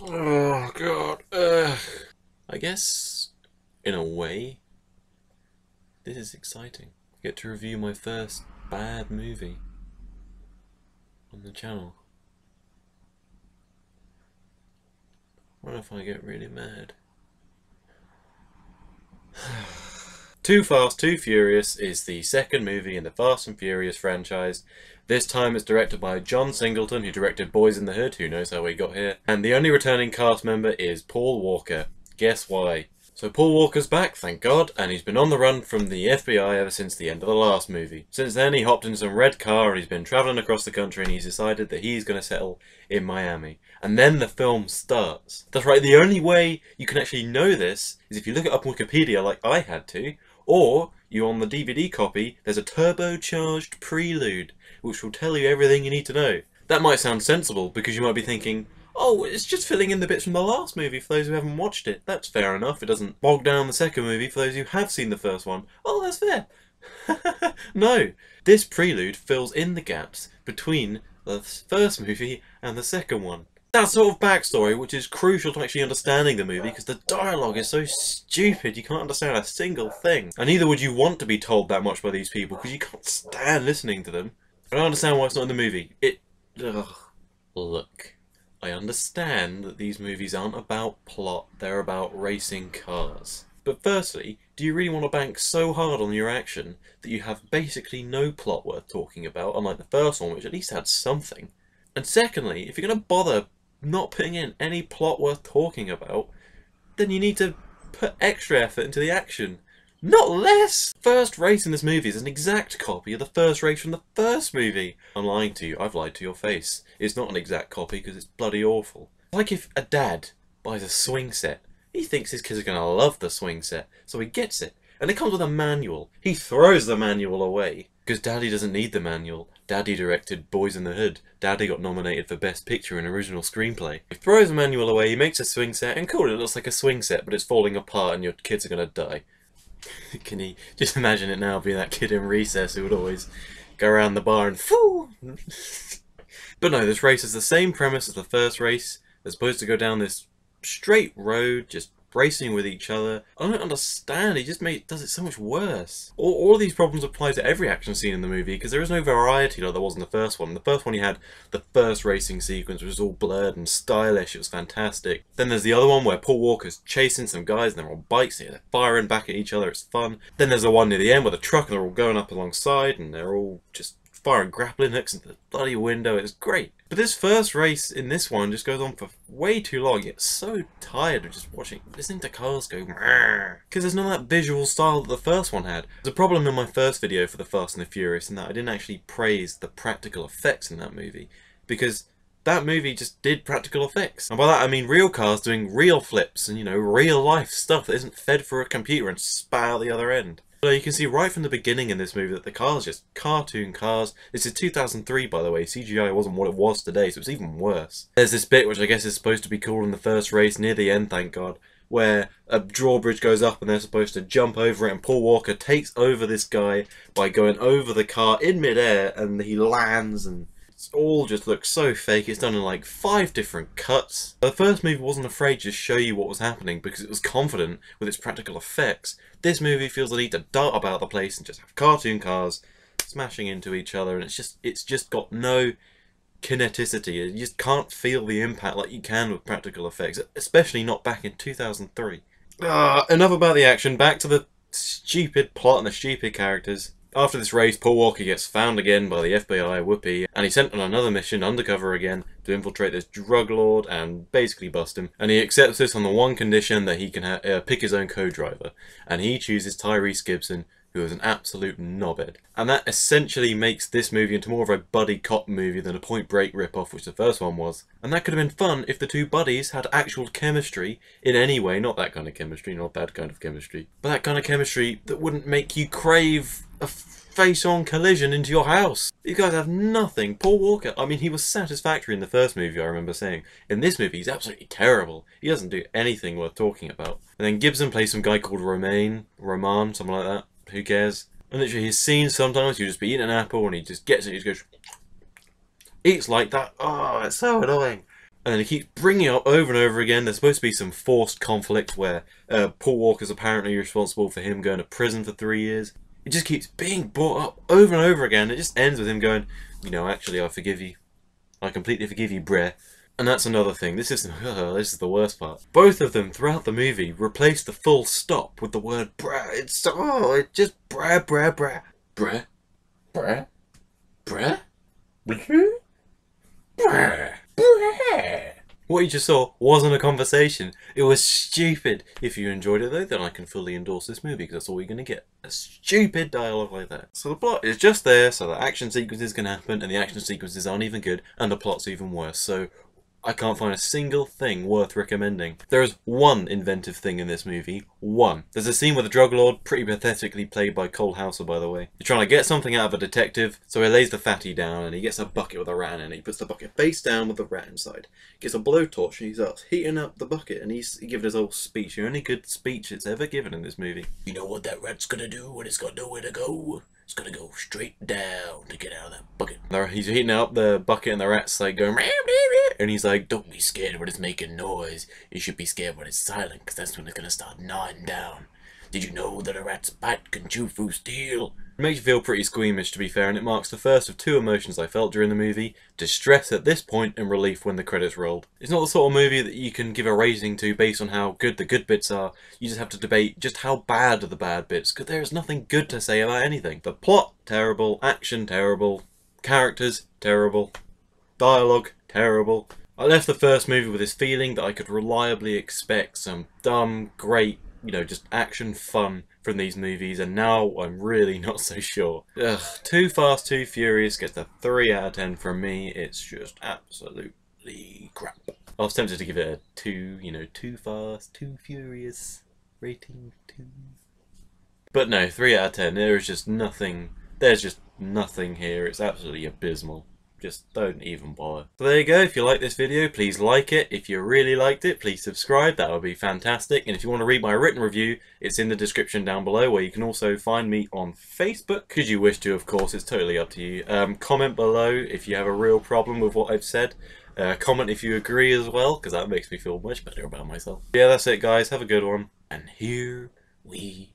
Oh god. I guess, in a way, this is exciting. I get to review my first bad movie on the channel. What if I get really mad? Too Fast, Too Furious is the second movie in the Fast and Furious franchise. This time it's directed by John Singleton, who directed Boys in the Hood, who knows how we got here. And the only returning cast member is Paul Walker. Guess why? So Paul Walker's back, thank God, and he's been on the run from the FBI ever since the end of the last movie. Since then he hopped in some red car and he's been travelling across the country and he's decided that he's going to settle in Miami. And then the film starts. That's right, the only way you can actually know this is if you look it up on Wikipedia like I had to, or you on the DVD copy, there's a turbocharged prelude, which will tell you everything you need to know. That might sound sensible, because you might be thinking, oh, it's just filling in the bits from the last movie for those who haven't watched it. That's fair enough, it doesn't bog down the second movie for those who have seen the first one. Oh, that's fair. No, this prelude fills in the gaps between the first movie and the second one. That sort of backstory, which is crucial to actually understanding the movie, because the dialogue is so stupid you can't understand a single thing. And neither would you want to be told that much by these people, because you can't stand listening to them. I don't understand why it's not in the movie. Ugh. Look, I understand that these movies aren't about plot, they're about racing cars. But firstly, do you really want to bank so hard on your action that you have basically no plot worth talking about, unlike the first one, which at least had something? And secondly, if you're going to bother not putting in any plot worth talking about, then you need to put extra effort into the action. Not less! First race in this movie is an exact copy of the first race from the first movie. I'm lying to you, I've lied to your face. It's not an exact copy because it's bloody awful. Like if a dad buys a swing set, he thinks his kids are going to love the swing set, so he gets it. And it comes with a manual. He throws the manual away. Because Daddy doesn't need the manual. Daddy directed Boys in the Hood. Daddy got nominated for Best Picture in Original Screenplay. He throws the manual away, he makes a swing set, and cool, it looks like a swing set, but it's falling apart and your kids are gonna die. Can you just imagine it now, being that kid in recess who would always go around the bar and foo? But no, this race is the same premise as the first race. They're supposed to go down this straight road, just racing with each other. I don't understand, he just does it so much worse. All of these problems apply to every action scene in the movie, because there is no variety like there was in the first one. In the first one you had the first racing sequence, which was all blurred and stylish, it was fantastic. Then there's the other one where Paul Walker's chasing some guys and they're on bikes and they're firing back at each other, it's fun. Then there's the one near the end with a truck and they're all going up alongside and they're all just firing grappling hooks into the bloody window. It's great. But this first race in this one just goes on for way too long. It's so tired of just listening to cars go because there's none of that visual style that the first one had. There's a problem in my first video for the Fast and the Furious in that I didn't actually praise the practical effects in that movie, because that movie just did practical effects. And by that I mean real cars doing real flips and, you know, real life stuff that isn't fed through a computer and spat out the other end. So you can see right from the beginning in this movie that the cars are just cartoon cars. This is 2003, by the way. CGI wasn't what it was today, so it's even worse. There's this bit, which I guess is supposed to be cool in the first race, near the end, thank God, where a drawbridge goes up and they're supposed to jump over it, and Paul Walker takes over this guy by going over the car in midair, and he lands, and it all just looks so fake. It's done in like 5 different cuts. The first movie wasn't afraid to just show you what was happening because it was confident with its practical effects. This movie feels the need to dart about the place and just have cartoon cars smashing into each other, and it's just got no kineticity. You just can't feel the impact like you can with practical effects, especially not back in 2003. Enough about the action, back to the stupid plot and the stupid characters. After this race, Paul Walker gets found again by the FBI, whoopee, and he's sent on another mission, undercover again, to infiltrate this drug lord and basically bust him. And he accepts this on the one condition that he can pick his own co-driver. And he chooses Tyrese Gibson, who is an absolute knobhead. And that essentially makes this movie into more of a buddy cop movie than a Point Break ripoff, which the first one was. And that could have been fun if the two buddies had actual chemistry in any way. Not that kind of chemistry, not that kind of chemistry, but that kind of chemistry that wouldn't make you crave a face-on collision into your house. You guys have nothing. Paul Walker, I mean, he was satisfactory in the first movie, I remember saying. In this movie, he's absolutely terrible. He doesn't do anything worth talking about. And then Gibson plays some guy called Roman, something like that. Who cares? And literally his scenes, sometimes you just be eating an apple and he just gets it, he just goes, eats like that. Oh, it's so annoying. And then he keeps bringing it up over and over again. There's supposed to be some forced conflict where Paul Walker's apparently responsible for him going to prison for 3 years. It just keeps being brought up over and over again. It just ends with him going, you know, actually, I forgive you. I completely forgive you, bruh. And that's another thing. This is the worst part. Both of them throughout the movie replace the full stop with the word bruh. It's just bruh, bruh, bruh. Bruh. Bruh. Bruh. Bruh. Bruh. Bruh. What you just saw wasn't a conversation. It was stupid. If you enjoyed it though, then I can fully endorse this movie because that's all you're going to get. A stupid dialogue like that. So the plot is just there so the action sequences can happen, and the action sequences aren't even good and the plot's even worse. So I can't find a single thing worth recommending. There is one inventive thing in this movie. One. There's a scene with a drug lord, pretty pathetically played by Hauser, by the way. He's trying to get something out of a detective, so he lays the fatty down and he gets a bucket with a rat in it. He puts the bucket face down with the rat inside. Gets a blowtorch and he starts heating up the bucket, and he's giving his whole speech. The only good speech it's ever given in this movie. You know what that rat's gonna do when it's got nowhere to go? It's gonna go straight down to get out of that bucket. He's heating up the bucket and the rat's like going, and he's like, don't be scared when it's making noise. You should be scared when it's silent, because that's when it's gonna start gnawing down. Did you know that a rat's bite can chew through steel? It makes you feel pretty squeamish, to be fair, and it marks the first of two emotions I felt during the movie: distress at this point and relief when the credits rolled. It's not the sort of movie that you can give a rating to based on how good the good bits are. You just have to debate just how bad are the bad bits, because there is nothing good to say about anything. The plot, terrible. Action, terrible. Characters, terrible. Dialogue, terrible. I left the first movie with this feeling that I could reliably expect some dumb, great, you know, just action fun from these movies, and now I'm really not so sure. Ugh, Too Fast, Too Furious gets a 3 out of 10 from me. It's just absolutely crap. I was tempted to give it a 2, you know, Too Fast, Too Furious rating 2. But no, 3 out of 10. There's just nothing here. It's absolutely abysmal. Just don't even bother. So there you go. If you like this video, please like it. If you really liked it, please subscribe. That would be fantastic. And if you want to read my written review, it's in the description down below, where you can also find me on Facebook. Could you wish to, of course. It's totally up to you. Comment below if you have a real problem with what I've said. Comment if you agree as well, because that makes me feel much better about myself. Yeah, that's it, guys. Have a good one. And here we